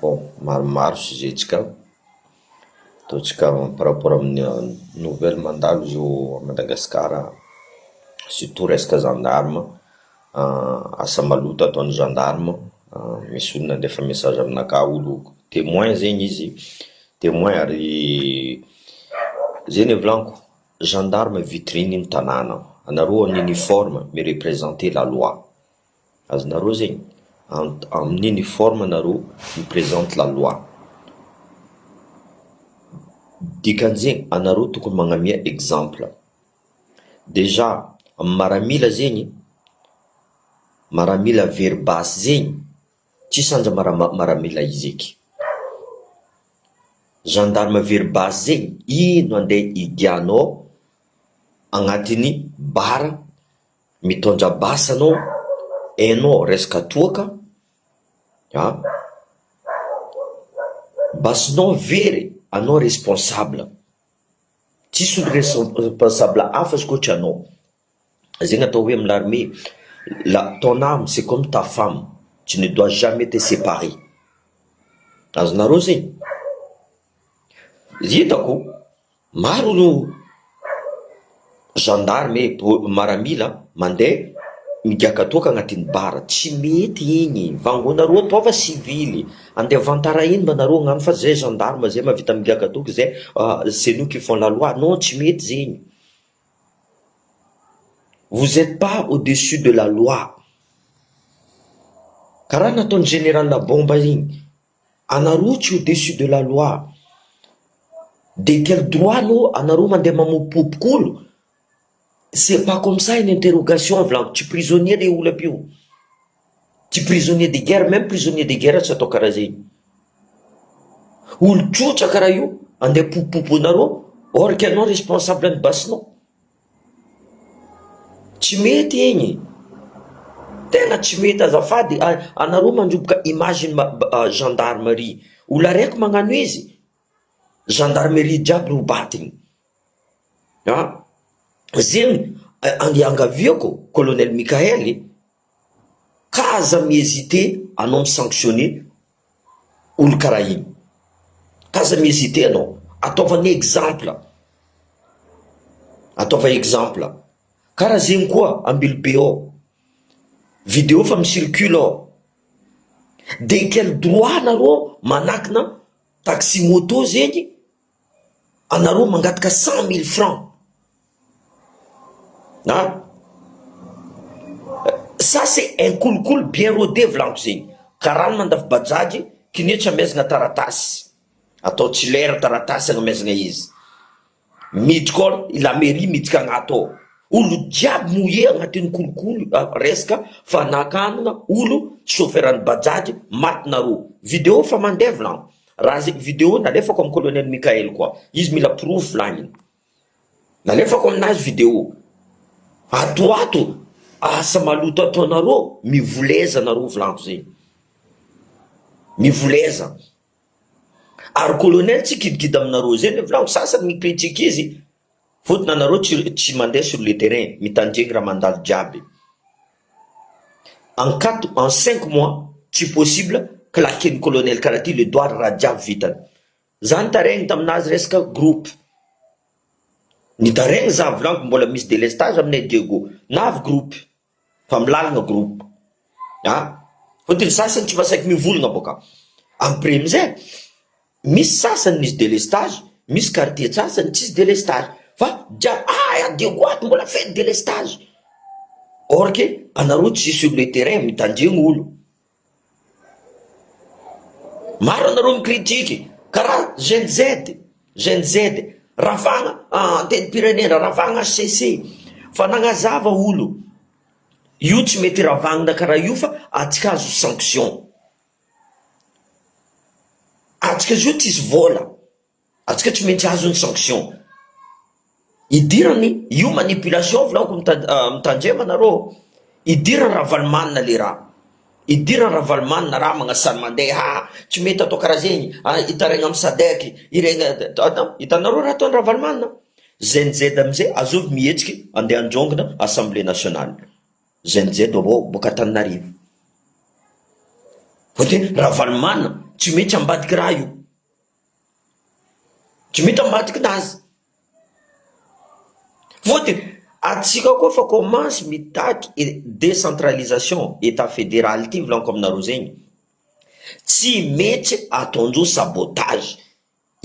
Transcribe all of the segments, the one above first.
Bon, maromaro sujet-tsika ataotsika par rapport amin'ny nouvelle mandalo io a Madagasikara, surtout resaka gendarme, asa maloto ataon'ny gendarme. Misy olona andefa message aminaka olo témoin zegny izy, témoin ary zegny evolaniko, gendarme vitrine tanàna, anareo en uniforme mi représenter la loi, azonareo zegny amin'ny uniforme anareo miprésente la loi. Dikan'zegny anareo tokony magnamia exemple. Déjà amin'ny maramila zegny, maramila verbasy zegny tsy sanja maramila izy eky. Gendarme verbasy zegny ino andeha igianao agnatiny bara, mitondra basy anao, hainao resaka toaka, basinao very anao responsable, tsisy olo responsable hafa koatra anao. Zegny atao hoe amin'ny l'armée, ton âme c'est comme ta femme, tu ne dois jamais te séparer. Azonareo zegny? Hitako maro gendarme maramila mandeha migaka toaka agnatin'ny bara, tsy mety igny. Vangonareo atao fa civily, andeha vantara ino mba nareo agnano fa zay gendarme zay mavita migaka toka zay, c'est nous qui font la loi. Non, tsy mety zegny. Vous êtes pas au-dessus de la loi. Karaha nataon'ny général Bomba igny, anareo tsy au-dessus de la loi. De quel droit anareo mandeha mamopopok'olo? C'est pas comme ça une interrogation, vlan. Tu prisonnier de olo aby io. Tu prisonnier de guerre, même prisonnier de guerre tsy atao karaha zegny. Olo tsotra karaha io andeha popopo anareo, or que anao responsable ny basinao. Tsy mety igny. Tena tsy mety azafady. Anareo mandroboka image gendarmerie. Olo araiky magnano izy, gendarmerie jiaby robatigny. Zegny angaviako colonel Mikaely, kaza mihésité anao misanctionner olo karaha igny. Kaza mihésité anao, ataovany exemple. Ataova exemple. Karaha zegny koa ambilobe ao, vidéo fa mi-circule ao. De quel droit anareo manakina taxi moto zegny, anareo mangataka 100 000 francs. Ça c'est un kolokolo bien rodé vlanko zegny. Karaha mandavy bajaj kinetra amezana taratasy, atao tsy lera taratasy agnamezana izy. Miditra koa la mairie miditra agnato ao. Olo jiaby mouillé agnatin'ny kolokolo resaka fanakanana olo chauffeuran'ny bajaj matinareo. Vidéo fa mandeha vlanko. Raha zegny vidéo nalefako amin'ny colonel Mikaely koa. Izy mila proof vlagniny. Nalefako aminazy vidéo. Ato asa maloto ataonareo, mivoleza nareo vlanko zegny. Mivoleza. Ary colonel tsy kidikidy aminareo zegny vlanko, sasany mikritika izy. Fotony anareo tsy mandeha sur le terrain, mitandregny raha mandalo jiaby. En 5 mois, tsy possible claquer colonel karaha ty le doigt raha jiaby vitany. Zany taregny taminazy resaka groupe. Nitaregny za vlanko mbola misy délestage aminay Diego, navy groupe, fa milalagna groupe. Fotony sasany tsy masaky mivolagna boka. Après amizay, misy sasany misy délestage, misy quartier sasany tsisy délestage. Fa jiaby, Diego ato mbola fety délestage. Or que anareo tsy sur le terrain mitandregny olo. Maro anareo mikritiky, karaha GNZ, ravagna anteny-pirenena, ravagna HCC, fa nagnazava olo. Io tsy mety ravagnina karaha io fa atsika azo sanction. Atsika io tsisy vola, atsika tsy maintsy azo ny sanction. Idirany io manipulation vlanko mitandrema anareo. Idirany ravalimana le raha. Idirany ravalimana raha magnasary mandeha, tsy mety atao karaha zegny, itaregna amin'ny Sadek, hitanareo raha ataon'ny ravalimana. GNZ amizay azovy mihetsiky andeha androngona Assemblée nationale. GNZ boka Antananarivo. Fotony ravalimana tsy mety ambadiky raha io, tsy mety ambadiky nazy. Fôtiny atsika koa fa commence mitaky décentralisation état fédéral ty volaniko aminareo zegny, tsy mety ataondreo sabotage.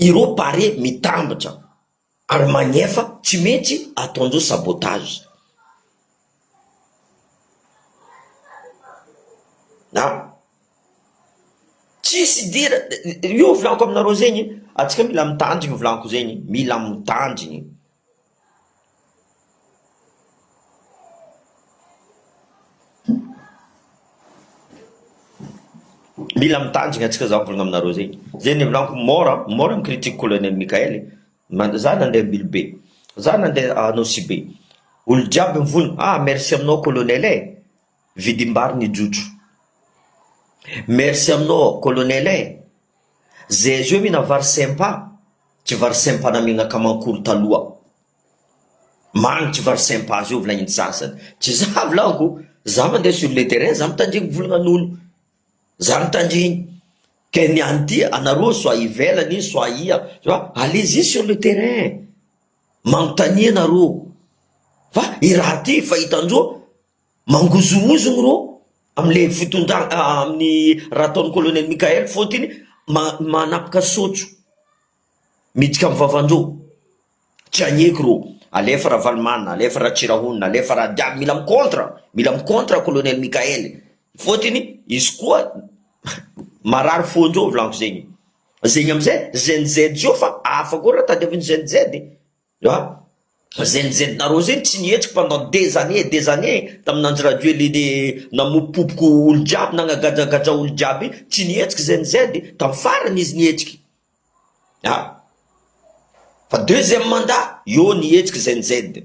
Ireo pare mitambatra ary magnefa tsy mety ataondreo sabotage. Na tsisy dira io volaniko aminareo zegny, atsika mila mitandriny volaniko zegny, mila mitandriny. Mila mitandriny atsika za volagna aminareo zegny. Zegny volaniko mora mikritique colonel Mikael. Za nandeha Ambilobe, za nandeha Anosibe. Olo jiaby mivolagna, merci aminao colonel vidim-bary ny jotro. Merci aminao colonel zay zio mina vary sympa, tsy vary sympa namegna Kamankoro taloha. Magnitry vary sympa zio volagny sasany. Tsy za volaniko, za mandeha sur le terrain, za mitandriny volagnan'olo. Za mitandriny. Ke niany ty anareo soit ivelany, soit ia, allez-y sur le terrain. Manontany anareo. Fa i raha ty fahitandreo mangozongozogno rô amile fitondra amin'ny raha ataon'ny colonel Mikael, fôtiny manapaka sotro midika amin'ny vavandreo. Tsy agneky rô, alefa raha Valmana, alefa raha Tsirahonina, alefa raha diaby, mila mikontra colonel Mikael, fôtiny izy koa marary fondreo volaniko zegny. Zegny amizay ZNZ zio fa afa koa raha tadiavin'ny ZNZ. ZNZ nareo zegny tsy nihetsiky pendant des années tamin'andro radio le namopopoko olo jiaby, nagnagadragadra olo jiaby, tsy nihetsiky ZNZ, tamin'ny farany izy nihetsiky. Fa deuxième mandat io nihetsiky ZNZ.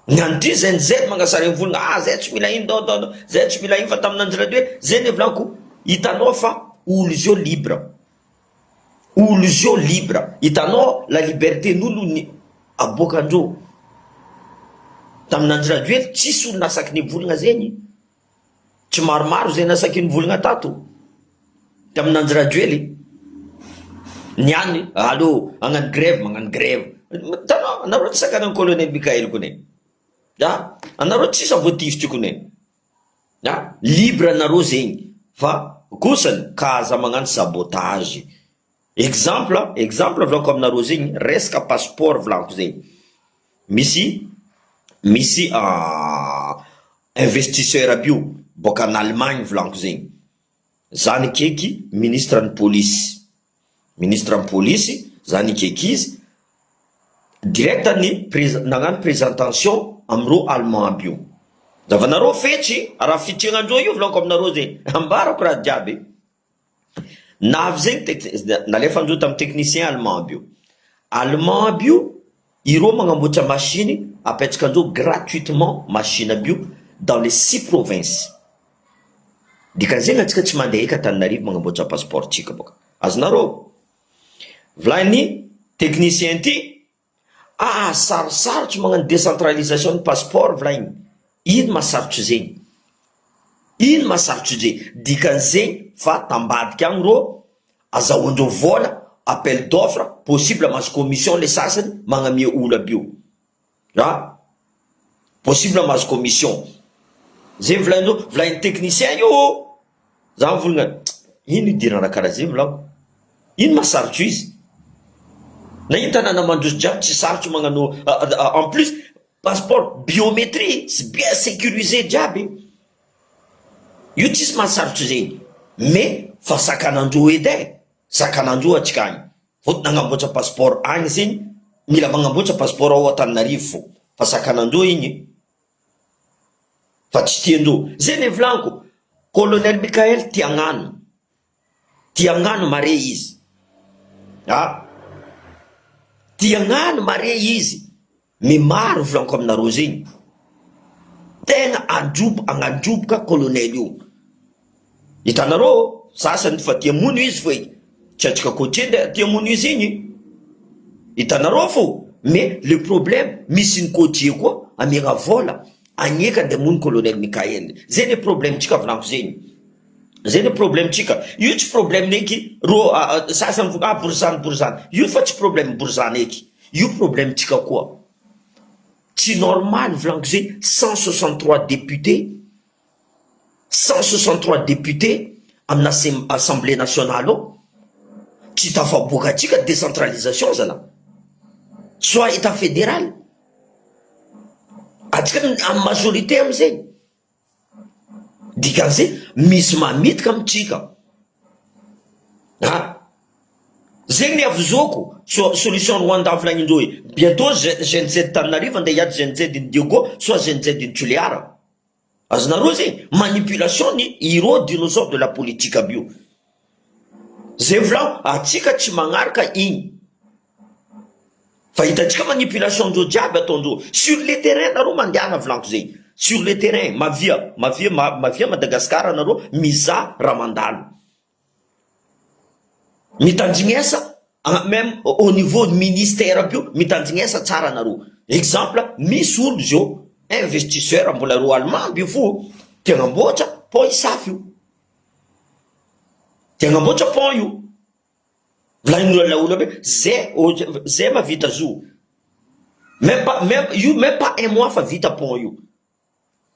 Nianty ZNZ mangasary volagna, zay tsy mila ino dao, zay tsy mila ino, fa tamin'andro radio zay ne volaniko, hitanao fa olo zio libre. Olo zio libre, hitanao la liberté n'olo ni abokandreo. Tamin'andro radio tsisy olo nasaky nivolagna zegny, tsy maromaro zay nasaky nivolagna tato. Tamin'andro radio niany, allo agnano grève, magnano grève. Tanao anareo tsy sakanan'ny colonel Mikael kone. Anareo tsisy voatifitsy kone. Libre anareo zegny, fa kosany kaza magnano sabotage. Exemple volaniko aminareo zegny, resaka passeport volaniko zegny. Misy investisseur aby io boka en Allemagne volaniko zegny. Zany keky ministre ny police. Ministre ny police, zany keky izy directany nagnano présentation amreo allemand aby io. Zavanareo fetsy, raha fitregnandreo io volaniko aminareo zegny, ambarako raha jiaby. Navy zegny nalefandreo tamin'ny technicien allemand aby io. Allemand aby io, ireo magnamboatra machine, apetrakandreo gratuitement machine aby io dans les 6 provinces. Dikan'zegny atsika tsy mandeha eka Antananarivo magnamboatra passeport tsika boka. Azonareo volany technicien ty, sarosarotsy magnano décentralisation ny passeport volany. Ino masarotsy zegny? Ino masarotsy zegny? Dikan'zegny fa tambadika agny rô, azahoandreo vola, appel d'offre, possible mahazo commission le sasany magnamia olo aby io. Possible mahazo commission. Zegny volany technicien io. Za volagna, ino idirana karaha zegny volaniko? Ino masarotsy izy? Na ino tanàna mandroso jiaby tsy sarotsy magnano, en plus passeport biométrie, c'est bien sécurisé jiaby. Io tsisy mahasarotsy zegny, mais fa sakanandreo edy sakanandreo atsika agny. Fôtony nagnamboatra passeport agny zegny, mila magnamboatra passeport ao Antananarivo fô, fa sakanandreo igny. Fa tsy tiandreo. Zay ne volaniko, colonel Mikael tiagnano mare izy. Tiagnano mare izy. Me maro volaniko aminareo zegny, tegna agnadroboka colonel io. Hitanareo, sasany fa tiamono izy fô tsy atsika coaché tiamono izy igny. Hitanareo fô, mais le problème misy ny coaché koa amiagna vola agneka andeha amono colonel Mikael. Zay le problème tsika volaniko zegny. zay ny problème tsika io tsy problème neky ro sasany borzany io fa tsy problème borzany eky io problème tsika koa tsy normal volaniko zay 163 députés 163 députés amina assemblée nationale ao tsy tafaboaka atsika décentralisation zala soit état fédéral atsika amin'ny majorité amizay dikan'izay misy mamidika amitsika zegny ny avizoko solution Rwanda volagnin'indreo hoe bientôt GNZ Tananarivo andeha hiady GNZ iny Diego soit GNZ iny Toliara azonareo zegny manipulation ny héros dinosaure de la politique aby io zay volao atsika tsy magnaraka igny fa hitantsika manipulation ndreo jiaby ataondreo sur le terrain nareo mandehana volaniko zay sur le terrain mavia Madagascar anareo miza raha mandalo mitanjignesa même au niveau ministère aby io mitanjignesa tsara anareo exemple misy olo zio investisseur mbola ro allemand by fo tiagnamboatra pont isafy io tiagnamboatra pont io volanin'olo olo aby zay mavita zo même pas un mois fa vita pont io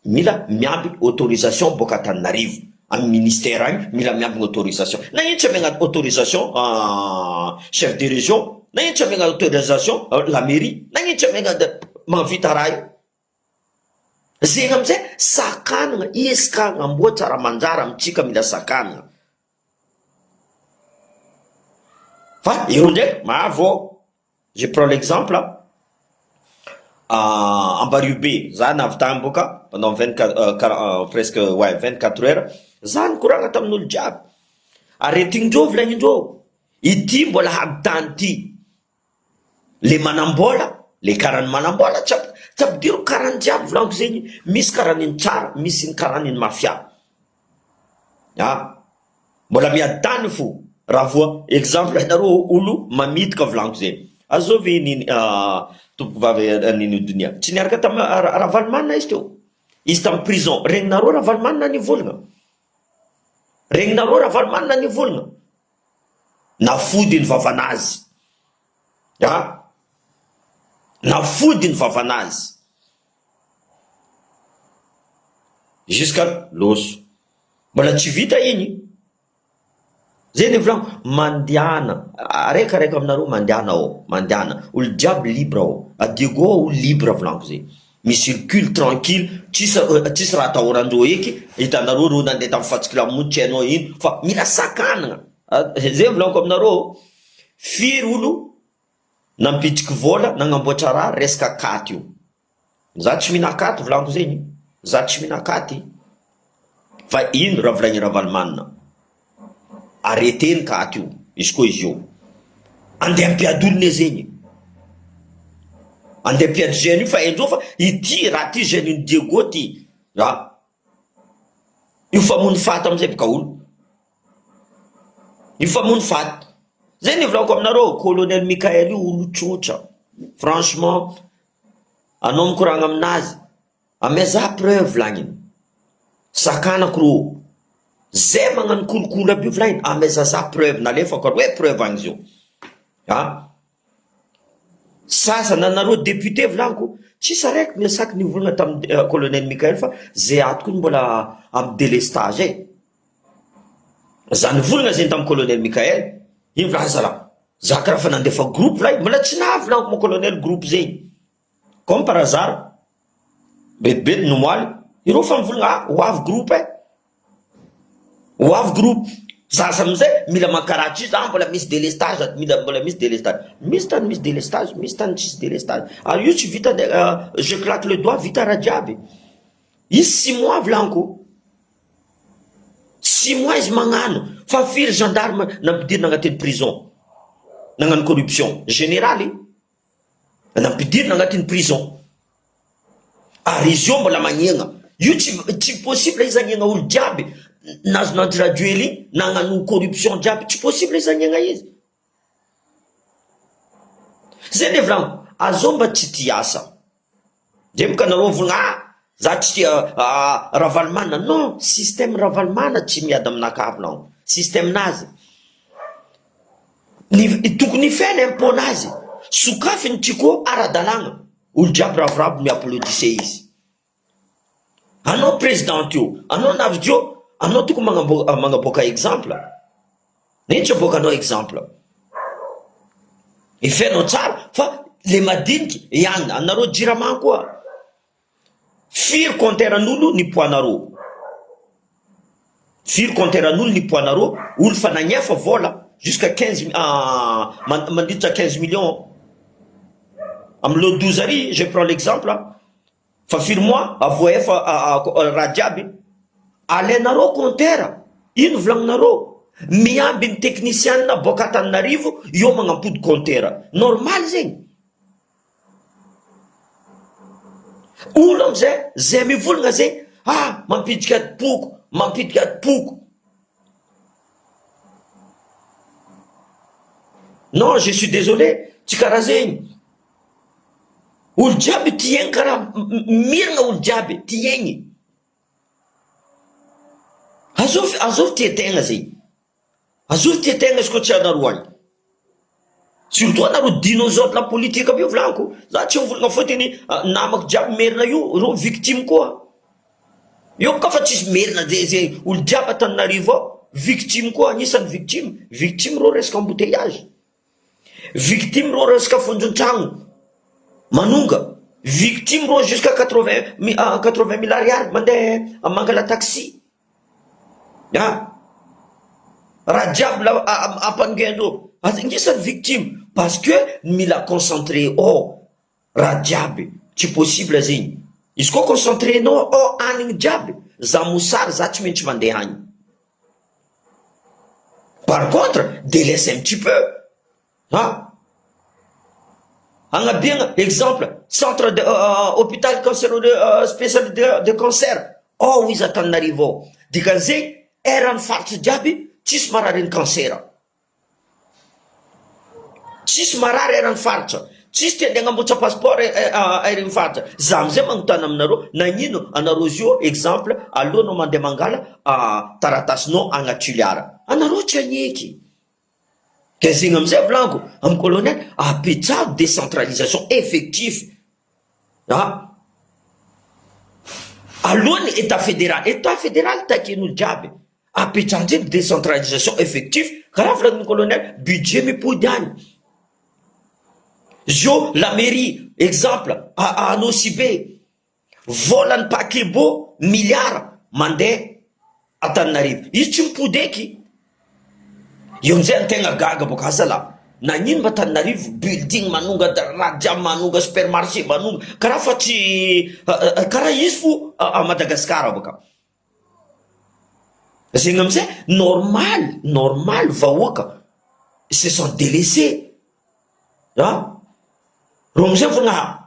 mila miamby autorisation boka Tananarivo amin'ny ministère agny mila miamby autorisation na ino tsy amegna autorisation chef de région na ino tsy amegna autorisation la mairie na ino tsy amegna mavita raha io zegny amizay sakanagna iesika agnamboatra raha manjara amitsika mila sakanagna fa io ndraiky mavo je prends l'exemple Ambaribe za navy tany boka pendant 24 presque 24 heures za nikoragna tamin'olo jiaby aretigndreo volagnindreo ity mbola aby tany ty le manambola le karany manambola tsy ampidiro karany jiaby volaniko zegny misy karaniny tsara misy ny karaniny mafia mbola miady tany fo raha voa exemple hinareo olo mamidika volaniko zegny azovy niny tompovavy niny dunia tsy niaraka tamy Ravalomanina izy teo izy tamy prison regninareo Ravalomanina nivolagna regninareo Ravalomanina nivolagna nafody ny vavanazy nafody ny vavanazy jusqu'à loso mbola tsy vita igny zay ny volaniko mandiana araikaraiky aminareo mandiana ao mandiana olo jiaby libre ao adiego olo libre volaniko zay misircule tranquille tsisy raha atahorandreo eky hitanareo ro nandeha tamy fatsikilamonitsy hainao ino fa mila sakanagna zay volaniko aminareo firy olo nampitriky vola nagnamboatra raha resaka katy io za tsy mihina katy volaniko zegny za tsy mihina katy fa ino raha volagny Ravalomanina arreteny katy io izy koa izy io andeha ampiady olona zegny andeha ampiady jeune io fa endreo fa ity raha ty jeune iny Diego ty io famony faty amizay baka olo io famony faty zay ny volaniko aminareo colonel Mikael io olo tsotra franchement anao mikoragna aminazy ameza preuve volagny sakanako ro zay magnano kolokolo aby io volagny amezaza preuve nalefako hoe preuve agny zio sasany anareo député volaniko tsisy araiky miasaky nivolagna tamy colonel Mikael fa zay atoko iny mbola amy délestage za nivolagna zegny tamy colonel Mikael iny volagny zala za karaha fa nandefa groupe volagny mbola tsy navolagnico mo colonel groupe zegny comme par hasard betibety nomoaly ireo fa mivolagna ho avy groupe ho avy groupe zaza amizay mila mankaratry izy mbola misy délestage mbola misy délestage misy tany misy délestage misy tany tsisy délestage ary io tsy vita je claque le doigt vita raha jiaby izy 6 mois volaniko 6 mois izy magnano fa firy gendarme nampidirina agnatin'ny prison nagnano corruption générale nampidirina agnatin'ny prison ary izy io mbola magnegna io tsy possible izy agnegna olo jiaby nazo nantraduely nagnano corruption jiaby tsy possible izy agnegna izy zay le volaniko azao mba tsy ty asa zay boka nareo volagna za tsy Ravalomanana non système Ravalomanana tsy miady amin'akavinao système nazy tokony fena imponazy sokafiny tsy koa ara-dalàgna olo jiaby ravoravo miapolodise izy anao président io anao navidio anao tokony magnaboaka exemple nentsy aboakanao exemple ifenao tsara fa le madiniky ihany anareo jiraman koa firy compteran'olo ny poanareo firy compteran'olo ny poanareo olo fa nagnefa vola jusqu'à 15 mandritra 15 millions amlo 12 ary je prends l'exemple fa firy mois avo efa raha jiaby alainareo comptera ino volagninareo miamby ny technicien boka Antananarivo io magnampody comptera normal zegny olo amizay zay mivolagna zegny mampidika poko non je suis désolé tsy karaha zegny olo jiaby tiegny karaha miragna olo jiaby tiegny azovy tietegna zegny azovy tietegna izy koa tsy anareo agny surtout anareo dinosaure la politique aby io volaniko za tsy mivolagna fotiny namako jiaby merina io ro victime koa io ka fa tsisy merina ze olo jiaby Antananarivo ao victime koa anisany victime ro resaka embouteillage victime ro resaka fonjon-tragno manonga victime ro jusqu'à 80 000 ariary mandeha mangala taxi raha jiaby la ampangendreo anisany victime parce que mila concentré raha jiaby tsy possible zegny izy koa concentré nao anigny jiaby za mosary za tsy maintsy mandeha agny par contre délaisse un petit peu agnabiagna exemple centre de hôpital spécial de cancer izy Antananarivo dikan'zegny erany faritry jiaby tsisy marary ny cancera tsisy marary erany faritra tsisy ty andeha agnamboatra passeport erany faritra za amizay magnotana aminareo nagnino anareo zio exemple alohanao mandeha mangala taratasinao agnatrioliara anareo tsy agneky ka zegny amizay volaniko amy colonel apetrado décentralisation effectif alohany état fédéral taken'olo jiaby apetrandreny décentralisation effectif karaha volagnin'ny colonel budget mipody any zio la mairie exemple anao sibe volany pakebo milliard mandeha Antananarivo izy tsy mipody eky io amizay antegna gaga boka azala nagnino mba Antananarivo building manonga raha jiaby manonga supermarché manonga karaha fa tsy karaha izy fo a Madagasikara boka zegny amizay normal vahoaka se sont délaissés ro amizay fogna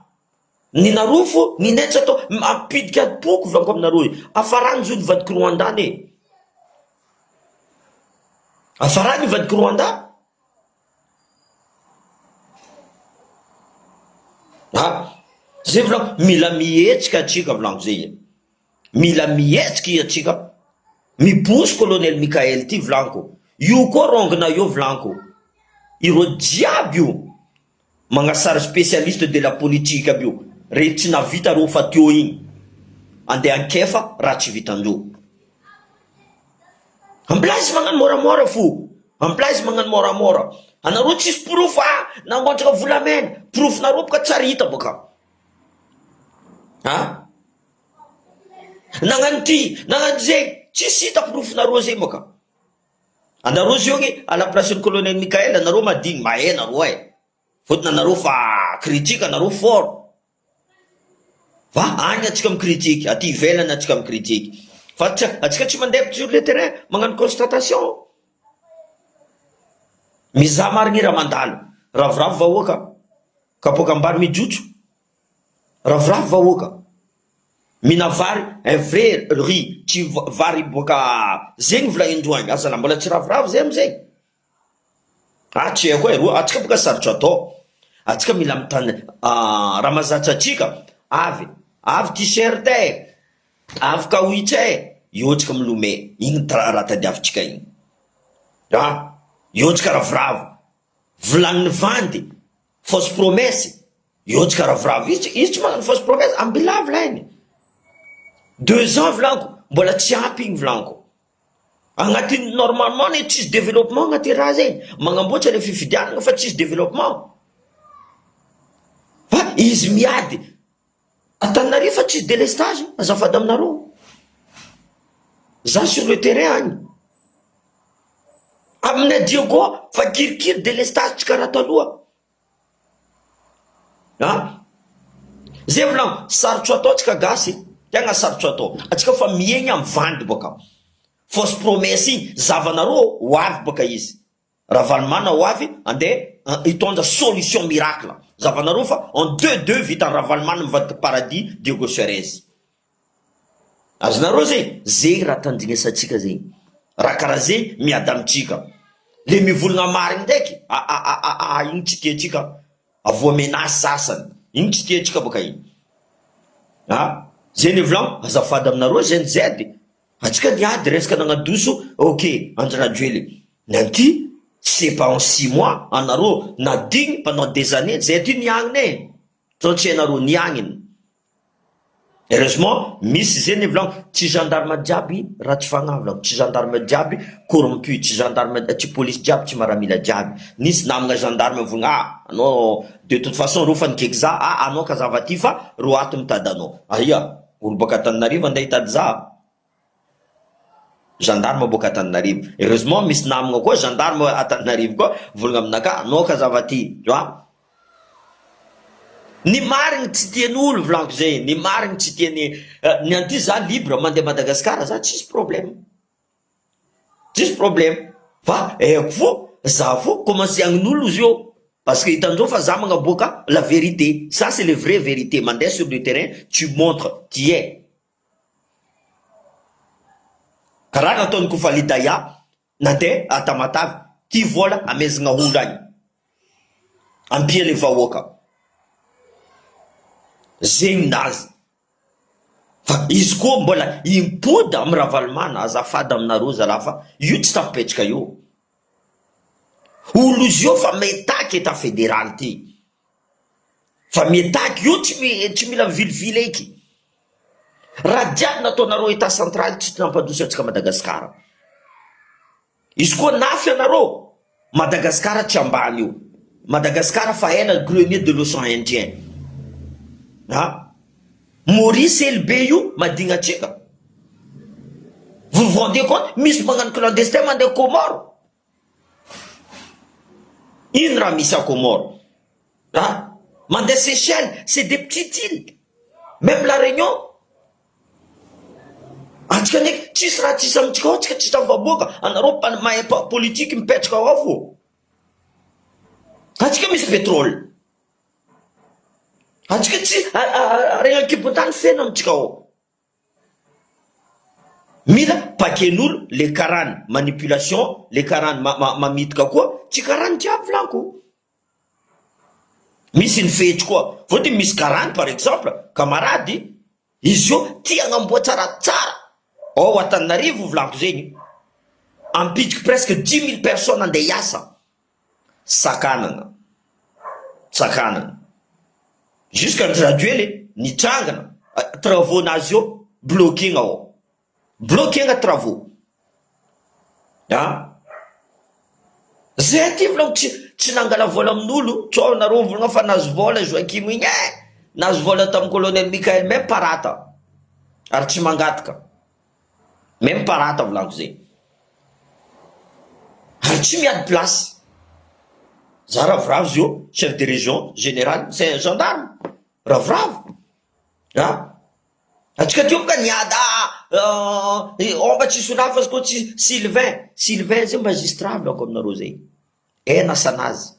ninareo fo ninetsy atao ampidika poko volaniko aminareo afarany zo nivadiky Rwanda afarany nivadiky Rwanda zay volaniko mila mihetsika atsika volaniko zay mila mihetsika atsika miposy colonel Mikael ty volaniko io koa rongina io volaniko iro jiaby io magnasara spécialiste de la politique aby io re tsy navita ro fa teo igny andeha ankefa raha tsy vitandreo amplazy magnano moramora fo amplazy magnano moramora anareo tsisy proof nangontraka volamena proof nareo boka tsara hita boka nagnano ty nagnano zay tsisy hita proof nareo zay boka anareo ziogny à la place ny colonel Mikael anareo madigny mahay nareo fotony anareo fa critique anareo fort agny atsika amy critique aty ivelany atsika amy critique fa atsika tsy mandeha sur le terrain magnano constatation mizaha marigny raha mandalo ravoravo vahoaka kapoka ambary mijotso ravoravo vahoaka mina vary un vrai riz tsy vary boka zegny volagnindroagny azala mbola tsy ravoravo zay amizay tsy haiko ro atsika boka sarotro atao atsika mila mitany raha mazatra atsika avy t-shirt afaka hoitra iotrika milome igny raha tadiavitsika igny iotrika ravoravo volaniny vandy fausse promesse iotrika ravoravo izy tsy magnano fausse promesse ambilavo lainy 2 ans volaniko mbola tsy ampy igny volaniko agnatiny normalement ne tsisy développement agnaty raha zegny magnamboatra le fifidianana fa tsisy développement fa izy miady Antananarivo fa tsisy délestage azafady aminareo za sur le terrain agny aminay Diego fa kirikiri délestage tsy karaha taloha zay volaniko sarotro atao tsika gasy tegna sarotro atao atsika fa miegny amin'ny vandy boka fausse promesse igny zavanareo ho avy boka izy raha valimana ho avy andeha hitondra solution miracle zavanareo fa en 2 vita raha valimana mivadika paradis Diego Suarez azonareo zay raha tandrignesantsika zegny raha karaha zay miady amitsika le mivolagna marigny ndraiky igny tsy tiatsika avo menace sasany igny tsy tiatsika boka igny zay ny volagno azafady aminareo zay atsika niady resaka nagnadoso ok Andranadjoely nanty c'est pas en 6 mois anareo nadigny pendant des années zay ty niagniny tsy anareo niagniny heureusement misy zay ny volagno tsy gendarme jiaby raha tsy fagnahy tsy gendarme jiaby corrompu tsy gendarme tsy police jiaby tsy maramila jiaby nisy namagna gendarme volagna anao de toute façon reo fa nikaiky za anao ka zavaty fa ro ato mitady anao aia olo boka Antananarivo andeha hitady za gendarme boka Antananarivo heureusement misy namagna koa gendarme Antananarivo koa volagna aminaka anao ka zavaty ny marigny tsy tian'olo volaniko zay ny marigny tsy tiany ny anty za libre mandeha Madagasikara za tsisy problème fa eko fo za fo commencé agnin'olo izy io parce que hitandreo fa za magnaboaka la vérité ça c'est les vraies vérités mandeha sur le terrain tu montres tu es karaha nataony kofa lidaya nandeha Tamatavy ty vola amezagna olo agny ampia le vahoaka zegny nazy fa izy koa mbola impody amin'ny raha valimana azafady aminareo zalahy fa io tsy tafipetraka io olo izy io fa metaky eta fédéral ty fa metaky io tsy mila mivilivily eky raha jiaby nataonareo état central tsy nampadosy antsika Madagasikara izy koa nafy anareo Madagasikara tsy ambany io Madagasikara fa ela grenier de l'océan Indien Maurice LB io madigna atsika vous vous rendez compte misy magnano clandestin mandeha Comore ino raha misy à Comore mandeha Seychelles c'est des petites îles même la Réunion atsika ndraiky tsisy raha tsisy amitsika ao tsika tsisy avaboaka anareo mahay politique mipetraka ao fo atsika misy pétrole atsika tsy regna kibotany fena amitsika ao mila paken'olo le karany manipulation le karany mamitika koa tsy karany jiaby volaniko misy ny fehitry koa fôtony misy karany par exemple camarady izy io tia agnamboatra tsara ao Antananarivo volaniko zegny ampidiky presque 10 000 personnes andeha hiasa sakanana jusqu'à Andranadjoely nitrangana travaux nazy io bloqué ao bloqué travaux zay ty volaniko tsy nangala vola amin'olo tsao nareo volagna fa nazo vola Joakim igny nazo vola tamin'ny colonel Michael même parata ary tsy mangataka même parata volaniko zay ary tsy miady place za ravoravo izy io chef de région général c'est un gendarme ravoravo atsika teo boka niady omba tsy sonafa fa koa tsy Sylvain zay magistrat volaniko aminareo zay nasanazy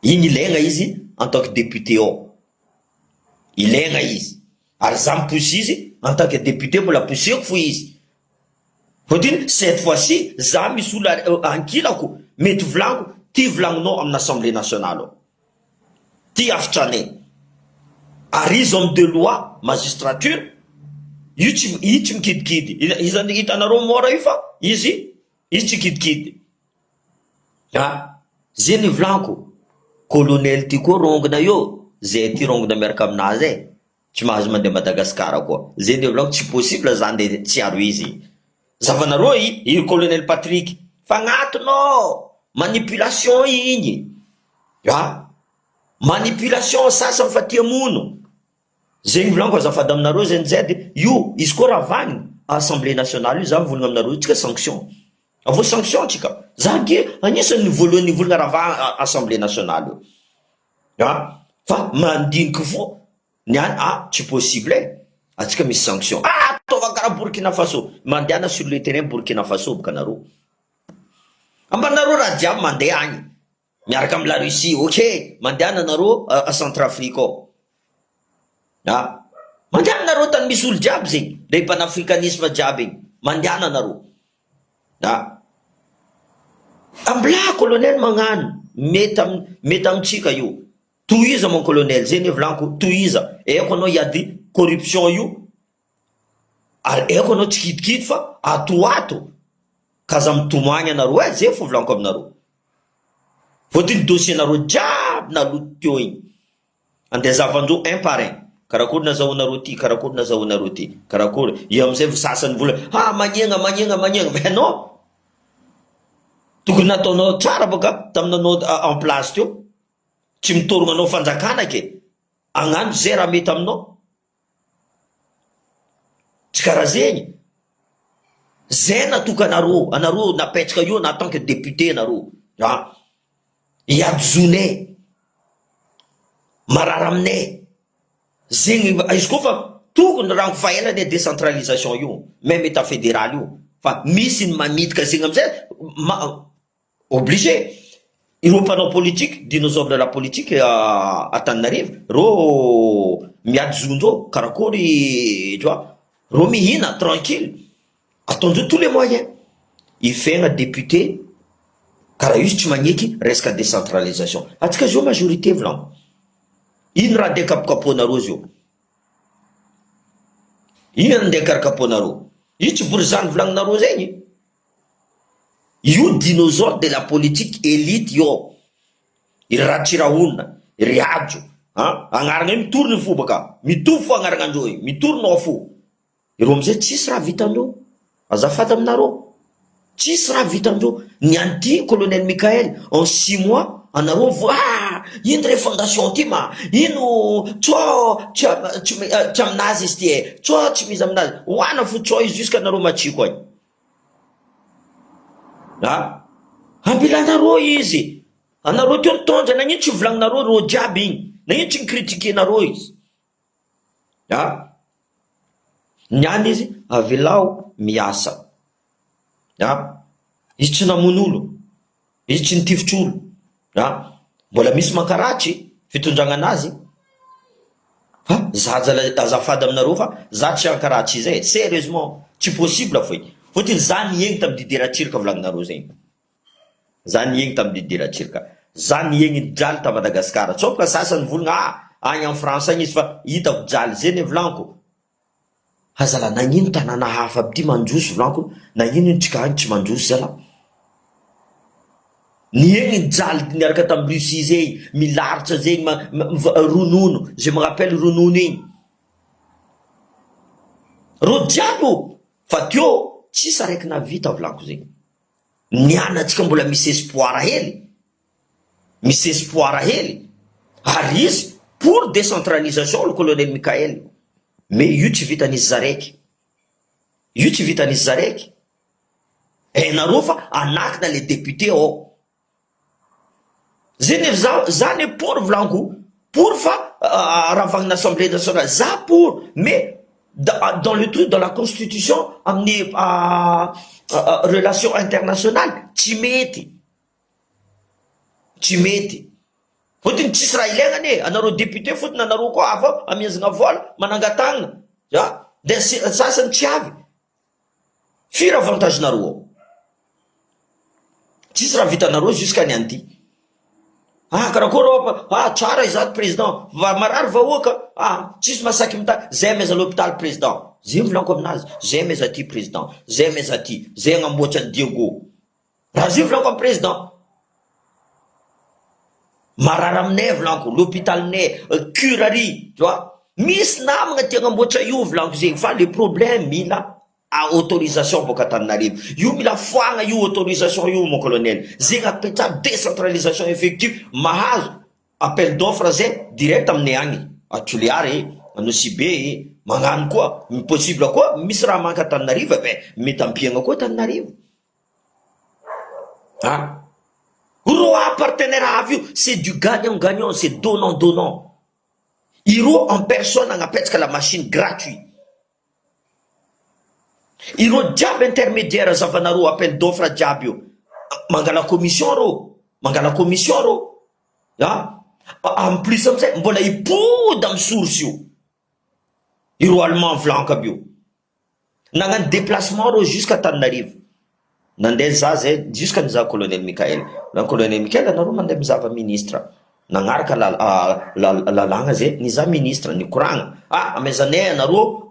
igny ilaigna izy en tant que député ao ilaigna izy ary za miposy izy en tant que député mbola poseko fo izy fôtiny cette fois-ci za misy olo ankilako mety volaniko ty volagninao amin'ny assemblée nationale ao ty afitrane ary izy homme de loi magistrature io tsy mikidikidy, izany hitanareo mora io fa izy tsy kidikidy. Zay ny volanko, colonel ty koa rongona io, zay ty rongona miaraka aminazy tsy mahazo mandeha Madagasikara koa. Zay ny volanko, tsy possible zany de tsy aro izy. Zavanareo i colonel Patrick fagnatinao, manipulation igny, manipulation sasany fa tia mono. Zegny volanko azafady aminareo zay njedy, io izy koa raha vaniny Assemblée nationale io, za mivolagna aminareo tsika sanction. Avô sanction tsika. Zake anisany voalohany nivolagna raha va Assemblée nationale io. Fa mandiniky fo niany tsy possible atsika misy sanction. Ataova karaha Burkina Faso, mandehana sur le terrain Burkina Faso boka anareo. Ambanareo raha jiaby mandeha agny miaraka amin'ny la Russie, ok, mandehana anareo à Centrafrique ao. Mandehana anareo tany misy olo jiaby zegny, le panafricanisme jiaby igny, mandehana anareo. Ambla colonel magnano, mety amitsika io. Tohiza mon colonel, zay ny volanko, tohiza. Eko anao iady corruption io, ary eko anao tsy kidikidy fa atoato. Kaza mitomagny anareo, zay fo volanko aminareo. Fôtiny dossier nareo jiaby naloto teo igny. Andeha zavandreo un par un. Karakory nazahoanareo ty, karakory nazahoanareo ty, karakory. Io amizay sasany vola, magnegna. Mais non. Tokony nataonao tsara baka taminanao en place teo. Tsy mitorogna anao fanjakana ke. Agnano zay raha mety aminao. Tsy karaha zegny. Zay natoka anareo napetraka io na tant que député anareo. Iadozonay. Marara aminay. Zegny izy koa fa tokony rango fahelany décentralisation io, même état fédéral io. Fa misy ny manitika zegny amizay, obligé. Ireo mpanao politique, dinosaure de la politique Antananarivo, ro miady zondreo, karakory, tu vois, ro mihina, tranquille. Ataondreo tous les moyens. Ifegna député, karaha io tsy magneky resaka décentralisation. Atsika zio majorité volanko. Ino raha ndeha kapokapoanareo zio? Ino ndeha karakapoanareo? Io tsy bory zany volagninareo zegny. Io dinosaure de la politique élite io. Iry Ratsirahonina, iry Ajo, agnarana io mitorony fo baka. Mitovy fo agnarana andreo io, mitoronao fo. Ireo amizay tsisy raha vitandreo. Azafady aminareo. Tsisy raha vitandreo. Niany ty colonel Michael en 6 mois anareo vo ino re fondation ty ma, ino tsy aminazy izy ty tsy mizy aminazy, hoana fo izy jusqu'à anareo matsiko agny. Ambilanareo izy. Anareo teo nitondra, nagnino tsy volagninareo ro jiaby igny, nagnino tsy nikritikenareo izy. Niany izy avelao miasa. Izy tsy namon'olo, izy tsy nitifitr'olo. Mbola misy mankaratsy fitondragna anazy. Fa za azafady aminareo fa za tsy ankaratsy izay, sérieusement tsy possible foi. Fôtiny za niegny tamin'ny Didier Ratsirika volagninareo zegny. Za niegny tamin'ny Didier Ratsirika. Za niegny jaly ta Madagasikara. Tsoka sasany volagna agny en France agny izy fa hitako jaly, zay ny volanko. Azala nagnino tanàna hafa aby ty mandroso volanko, nagnino ino tsika agny tsy mandroso zala. Niegny jaly niaraka tamin'ny Russie zegny, milaritra zegny ronono, je me rappelle ronono igny. Ro jiaby fa teo tsisy araiky navita volanko zegny. Nianatsika mbola misy espoir hely. Misy espoir hely. Ary izy pour décentralisation le colonel Michael. Mais io tsy vitan'izy zaraiky. Io tsy vitan'izy zaraiky. Nareo fa anakina le député ao. Zany pour volanko, pour fa ravagna l'Assemblée nationale, za pour, mais dans le truc, dans la constitution, amener relation internationale, tsy mety. Tsy mety. Fôtiny tsisy raha ilaigna anareo député fôtiny anareo koa afa amiazagna vola manangatagna. De sasany tsy avy. Firy avantagenareo ao? Tsisy raha vitanareo jusqu'à nianty. Karakory tsara izato président, marary vahoaka, tsisy masaky mita, zay meza l'hôpital président. zay volaniko aminazy, zay meza ty président, zay meza ty, zay agnamboatra ny Diego. Raha zay volaniko amin'ny président. Marara aminay volaniko, l'hôpitalinay, curari, tu vois. Misy namagna ty agnamboatra io volaniko zegny, fa le problème mila autorisation boka Antananarivo. Io mila foagna io autorisation io mon colonel. Zegny apetraha décentralisation effective, mahazo appel d'offre zay direct aminay agny. A Toliara Nosy be magnano koa, possible koa misy raha manka Antananarivo, mety ampiagna koa Antananarivo. Ah, Roa partenaire avy io, c'est du gagnant-gagnant, c'est donnant-donnant. Iro en personne agnapetraka la machine gratuit. Iro jiaby intermédiaire zavanaro appel d'offre jiaby io. Mangala commission ro. Ah, en plus amizay mbola ipody amin'ny source io. Iro allemand volanko aby io. Nagnano déplacement ro jusqu'à Antananarivo. Nandeha za zay jusqu'à niza colonel Michael. Na colonel Michael anareo mandeha mizava ministre. Nagnaraka lalagna zay niza ministre nikoragna. Ah, amezanay anareo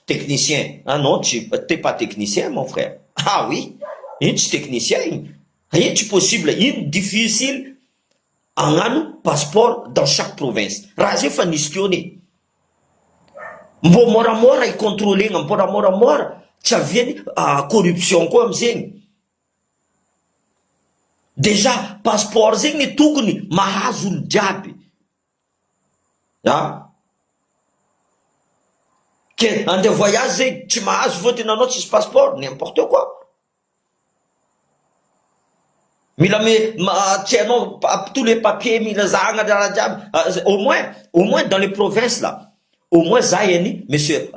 technicien. Ah non, t'es pas technicien mon frère. Ah oui, ino tsy technicien ino. Ino tsy possible, ino difficile agnano passeport dans chaque province. Raha zay fa nisy teo ne. Mbo moramora icontrôlegna, mbo moramora tsy aviany corruption koa amizegny. Déjà passeport zegny ny tokony mahazo olo jiaby. Ke andeha voyage zegny tsy mahazo fôtiny anao tsisy passeport, n'importe quoi. Mila tsy anao tous les papiers mila zahagna raha jiaby. Au moins dans les provinces là. Au moins ça yani monsieur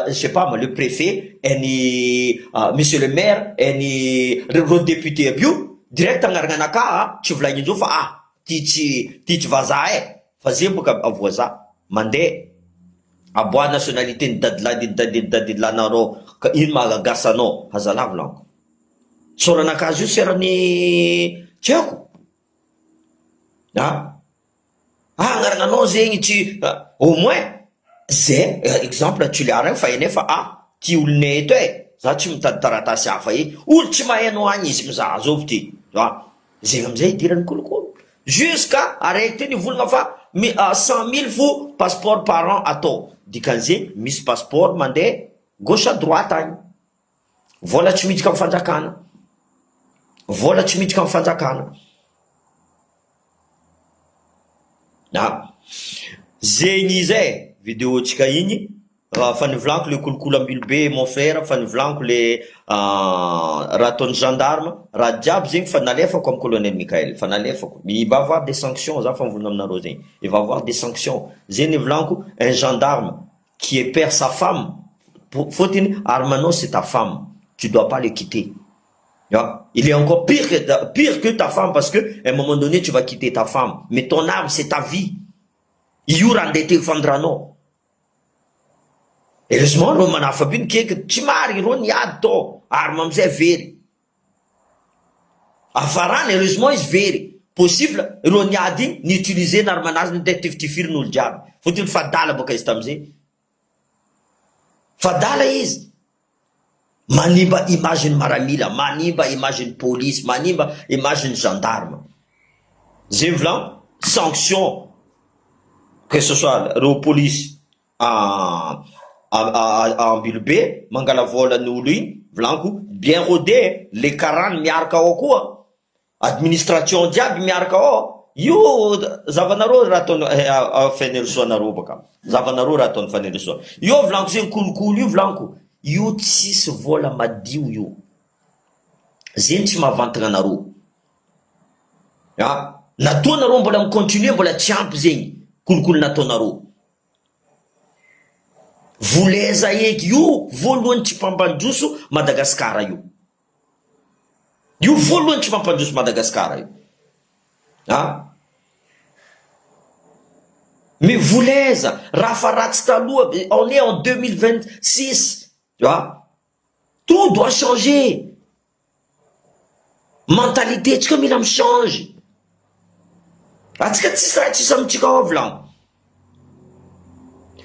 je sais pas le préfet et monsieur le maire et le député bio direct angarnanaka tsy volagny njo fa ty tsy vazaha fa zay boka avoza mande aboa nationalité ny dadilanareo ka ino mahagasanao hazala volanko soranakazy io serany tsy haiko agnarananao zegny tsy au moins zay exemple Toliara fa ene fa ty olonay eto za tsy mitady taratasy hafa olo tsy mahainao agny izy mizaha zao ty zegny amizay idirany kolokolo jusqu'à araiky teny volagna fa 100 000 fo passeport par an atao dikan'zay misy passeport mandeha gauche à droite agny vola tsy miditra amin'ny fanjakana zegny zay vidéo tsika igny fa nivolanko le kolokolo ambilobe mon frère, fa nivolanko le raha ataon'ny gendarme raha jiaby zegny fa nalefako amin'ny colonel Michael, fa nalefako. Il va avoir des sanctions, za fa mivolagna aminareo zegny, il va avoir des sanctions. Zegny nivolanko un gendarme qui perd sa femme fôtiny armanao c'est ta femme, tu dois pas le quitter. Il est encore pire que ta femme parce que à un moment donné tu vas quitter ta femme, mais ton arme c'est ta vie. Io raha andeha tefandranao. Heureusement rô manafabiny keky tsy mary rô niady tao arma amizay very. Afarany heureusement izy very. Possible rô niady igny ni utiliser n'armanazy nindeha tifitifirin'olo jiaby. Fotony fadala boka izy tamizay. Fadala izy. Manimba image maramila, manimba image police, manimba image gendarme. Zay volan sanction que ce soit le police en Bilbe, mangala vola n'olo igny, volanko bien rodé, les 40 miaraka ao koa, administration jiaby miaraka ao, io zavanareo raha ataony fanerosoanareo baka, zavanareo raha ataony fanerosoa. Io volanko zegny kolokolo io volanko, io tsisy vola madio io. Zegny tsy mahavantagna anareo. Nataonareo mbola micontinue mbola tsy ampy zegny. Kolokolo nataonareo. Voleza eky io voalohany tsy mpampandroso Madagasikara io. Io voalohany tsy mpampandroso Madagasikara io. Mais voleza raha fa ratsy taloha, on est en 2026, tu vois. Tout doit changer. Mentalité tsika mila michange. Atsika tsisy raha tsisy amitsika ao volanko.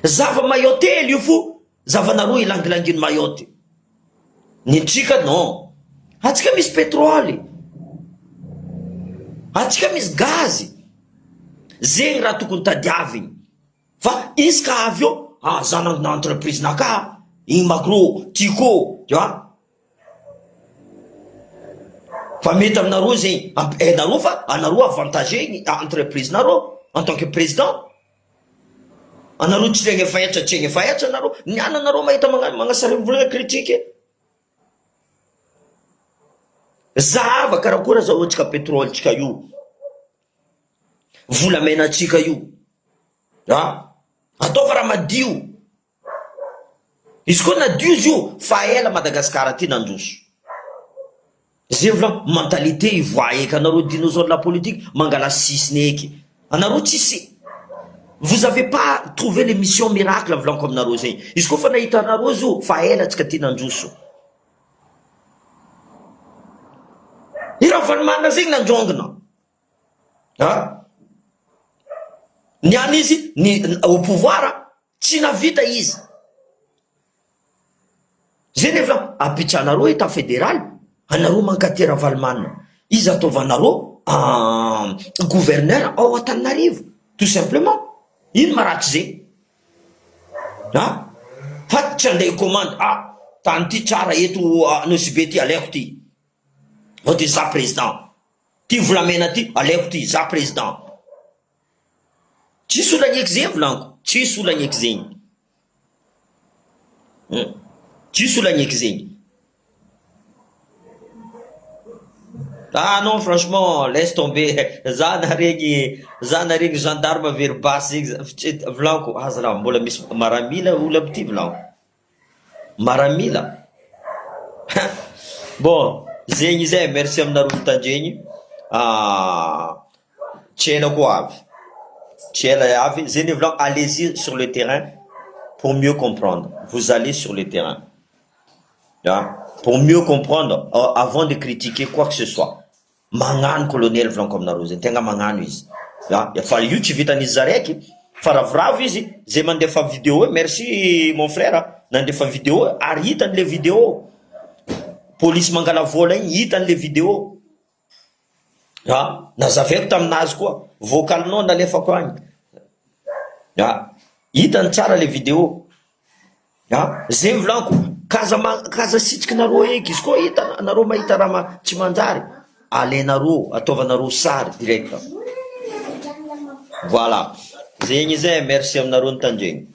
Zava-mahiotely io fo zavanareo ilangilanginy mayoty. Ny trika non, atsika misy petroly, atsika misy gazy, zegny raha tokony tadiaviny. Fa izy ka avy eo, zanana entreprise naka, igny macro, tico, tu vois. Fa mety aminareo zegny, nareo fa anareo avantagé ny entreprise nareo en tant que président. Anareo tsy legny efa anareo, niana anareo mahita magnasary volagna critique. Zava karakora zao tsika pétrole tsika io, volamena tsika io, ataova raha madio. Izy koa nadio izy io, fa ela Madagasikara ty nandroso. Zay vola mentalité ivoaeka anareo dinosaure la politique mangala sisiny eky. Anareo tsisy. Vous avez pas trouvé l'émission miracle volanko aminareo zegny. Izy koa fa nahita anareo izy io, fa ela tsika ty nandroso. I raha Valimana zegny nandrongona. Niany izy au pouvoir, tsy navita izy. Zay nefa apitranareo etat fédéral, anareo mankatera Valimana. Izy ataovanareo gouverneur ao Antananarivo, tout simplement. Ino maratsy zay? Fa tsy andeha commande, tany ty tsara eto nosibe ty aleko ty. Vao ty za président. Ty volamena ty aleko ty za président. Tsisy olana eky zegny volanko, tsisy olana eky zegny. Tsisy olana eky zegny. Non, franchement, laisse tomber. Zana regny gendarme very basy zegny volanko. Azalahy mbola misy maramila olo aby ty volanko. Maramila. Bon, zegny zay, merci aminareo mitandregny. Tsy ela koa avy. Tsy ela avy. Zegny volanko, allez-y sur le terrain pour mieux comprendre. Vous allez sur le terrain. Pour mieux comprendre, avant de critiquer quoi que ce soit. Magnano colonel volanko aminareo zegny, tegna magnano izy. Fa io tsy vitan'izy zaraiky, fa ravoravo izy, zay mandefa vidéo, merci mon frère, nandefa vidéo, ary hitany le vidéo. Police mangala vola igny, hitany le vidéo. Nazaveko taminazy koa, vocalinao nalefako agny. Hitany tsara le vidéo. Zay volanko, kaza sitrikinareo eky, izy koa hitanareo mahita raha tsy manjary, alenareo, ataovanareo sary direct. Voilà. Zegny zay, merci aminareo nitandregny.